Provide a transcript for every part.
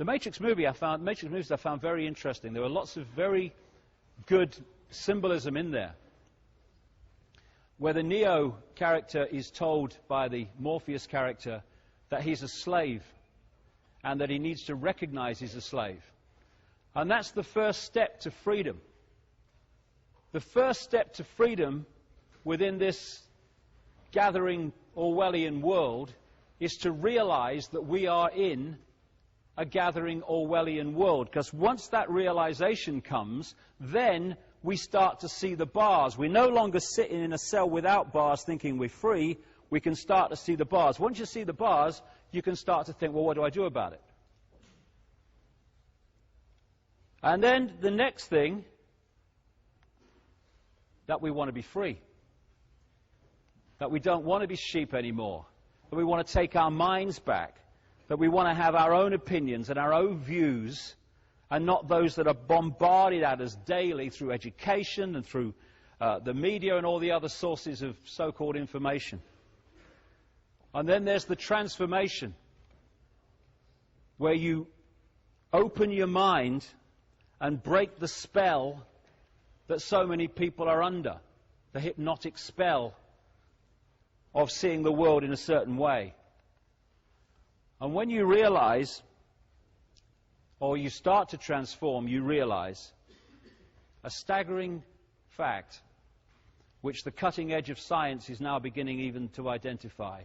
The Matrix movies I found very interesting. There were lots of very good symbolism in there, where the Neo character is told by the Morpheus character that he's a slave and that he needs to recognize he's a slave. And that's the first step to freedom. The first step to freedom within this gathering Orwellian world is to realize that we are in a gathering Orwellian world. Because once that realization comes, then we start to see the bars. We're no longer sitting in a cell without bars thinking we're free. We can start to see the bars. Once you see the bars, you can start to think, well, what do I do about it? And then the next thing, that we want to be free. That we don't want to be sheep anymore. That we want to take our minds back. That we want to have our own opinions and our own views, and not those that are bombarded at us daily through education and through the media and all the other sources of so-called information. And then there's the transformation, where you open your mind and break the spell that so many people are under, the hypnotic spell of seeing the world in a certain way. And when you realize, or you start to transform, you realize a staggering fact, which the cutting edge of science is now beginning even to identify,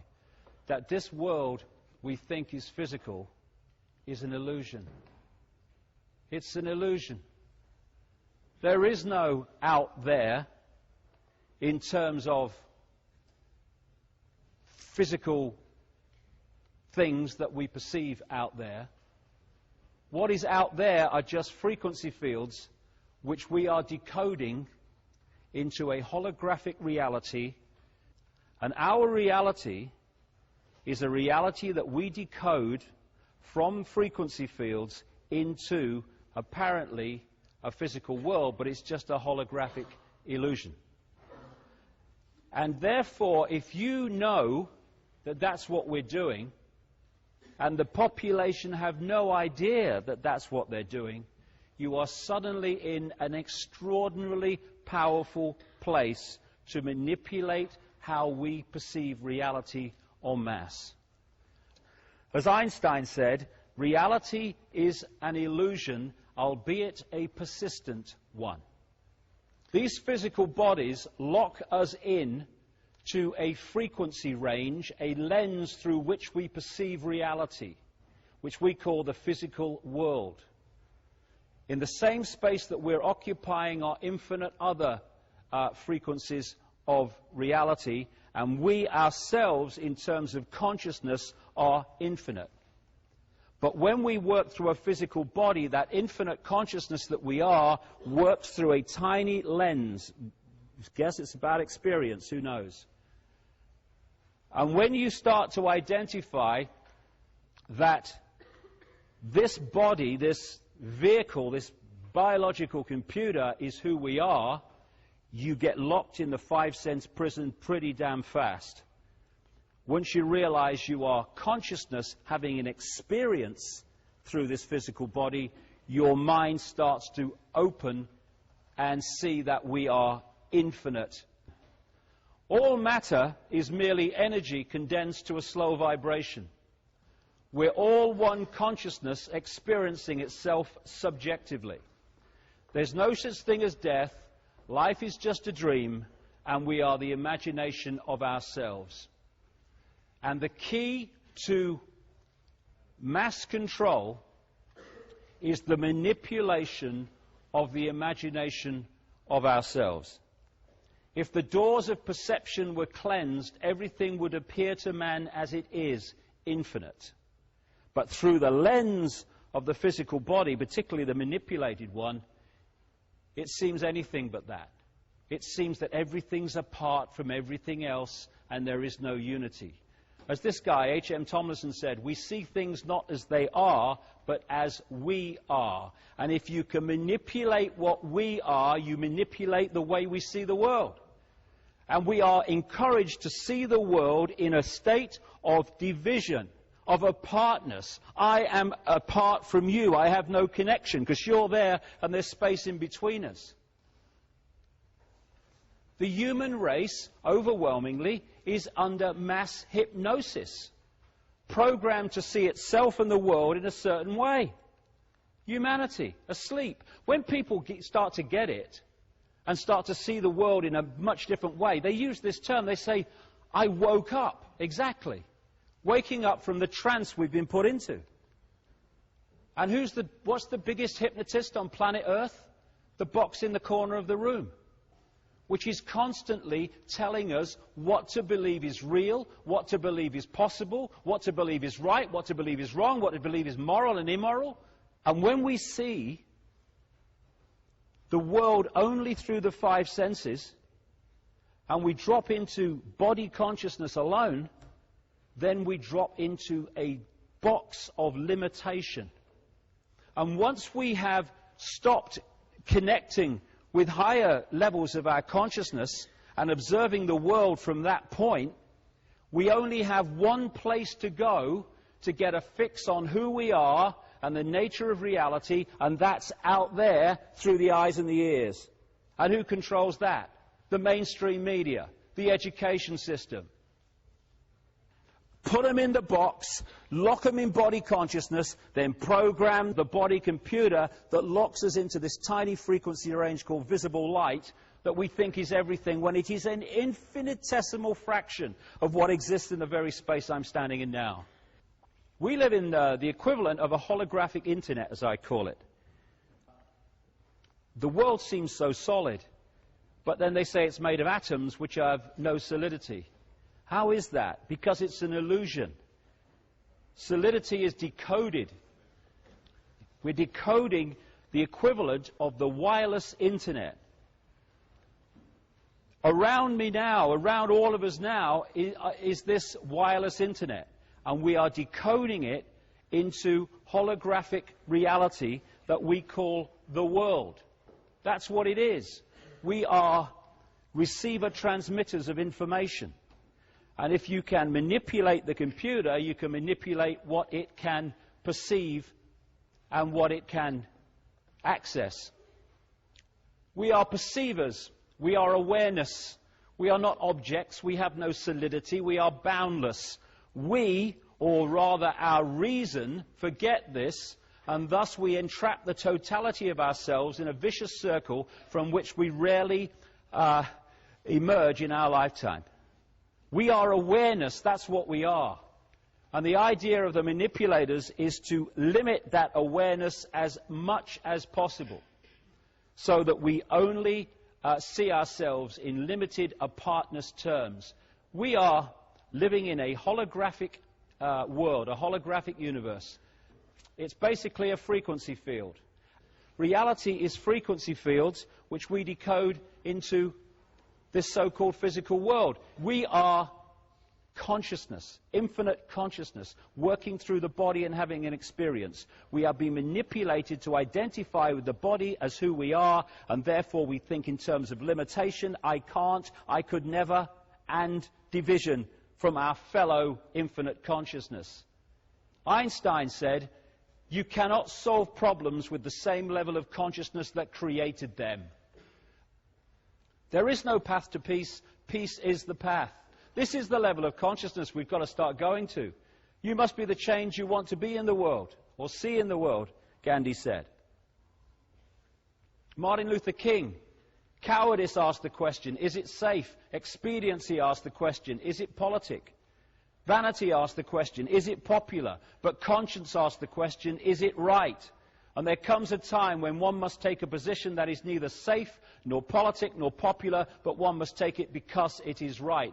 that this world we think is physical is an illusion. It's an illusion. There is no out there in terms of physical things that we perceive out there. What is out there are just frequency fields which we are decoding into a holographic reality. And our reality is a reality that we decode from frequency fields into apparently a physical world, but it's just a holographic illusion. And therefore, if you know that that's what we're doing, and the population have no idea that that's what they're doing, you are suddenly in an extraordinarily powerful place to manipulate how we perceive reality en masse. As Einstein said, reality is an illusion, albeit a persistent one. These physical bodies lock us in to a frequency range, a lens through which we perceive reality, which we call the physical world. In the same space that we're occupying are infinite other frequencies of reality, and we ourselves, in terms of consciousness, are infinite. But when we work through a physical body, that infinite consciousness that we are works through a tiny lens. I guess it's about experience, who knows? And when you start to identify that this body, this vehicle, this biological computer is who we are, you get locked in the 5 sense prison pretty damn fast. Once you realize you are consciousness having an experience through this physical body, your mind starts to open and see that we are infinite. All matter is merely energy condensed to a slow vibration. We're all one consciousness experiencing itself subjectively. There's no such thing as death. Life is just a dream, and we are the imagination of ourselves. And the key to mass control is the manipulation of the imagination of ourselves. If the doors of perception were cleansed, everything would appear to man as it is, infinite. But through the lens of the physical body, particularly the manipulated one, it seems anything but that. It seems that everything's apart from everything else, and there is no unity. As this guy, H.M. Tomlinson, said, we see things not as they are, but as we are. And if you can manipulate what we are, you manipulate the way we see the world. And we are encouraged to see the world in a state of division, of apartness. I am apart from you. I have no connection because you're there and there's space in between us. The human race, overwhelmingly, is under mass hypnosis, programmed to see itself and the world in a certain way. Humanity, asleep. When people start to get it and start to see the world in a much different way, they use this term. They say, I woke up. Exactly. Waking up from the trance we've been put into. And what's the biggest hypnotist on planet Earth? The box in the corner of the room, which is constantly telling us what to believe is real, what to believe is possible, what to believe is right, what to believe is wrong, what to believe is moral and immoral. And when we see the world only through the five senses, and we drop into body consciousness alone, then we drop into a box of limitation. And once we have stopped connecting with higher levels of our consciousness and observing the world from that point, we only have one place to go to get a fix on who we are and the nature of reality, and that's out there through the eyes and the ears. And who controls that? The mainstream media, the education system. Put them in the box, lock them in body consciousness, then program the body computer that locks us into this tiny frequency range called visible light that we think is everything, when it is an infinitesimal fraction of what exists in the very space I'm standing in now. We live in the equivalent of a holographic internet, as I call it. The world seems so solid, but then they say it's made of atoms which have no solidity. How is that? Because it's an illusion. Solidity is decoded. We're decoding the equivalent of the wireless internet. Around me now, around all of us now, is this wireless internet. And we are decoding it into holographic reality that we call the world. That's what it is. We are receiver-transmitters of information. And if you can manipulate the computer, you can manipulate what it can perceive and what it can access. We are perceivers. We are awareness. We are not objects. We have no solidity. We are boundless. We, or rather our reason, forget this, and thus we entrap the totality of ourselves in a vicious circle from which we rarely emerge in our lifetime. We are awareness, that's what we are. And the idea of the manipulators is to limit that awareness as much as possible, so that we only see ourselves in limited apartness terms. We are living in a holographic world, a holographic universe. It's basically a frequency field. Reality is frequency fields which we decode into this so-called physical world. We are consciousness, infinite consciousness, working through the body and having an experience. We are being manipulated to identify with the body as who we are, and therefore we think in terms of limitation, I can't, I could never, and division from our fellow infinite consciousness. Einstein said, you cannot solve problems with the same level of consciousness that created them. There is no path to peace. Peace is the path. This is the level of consciousness we've got to start going to. You must be the change you want to be in the world, or see in the world, Gandhi said. Martin Luther King, cowardice asked the question, is it safe? Expediency asked the question, is it politic? Vanity asked the question, is it popular? But conscience asked the question, is it right? And there comes a time when one must take a position that is neither safe, nor politic, nor popular, but one must take it because it is right.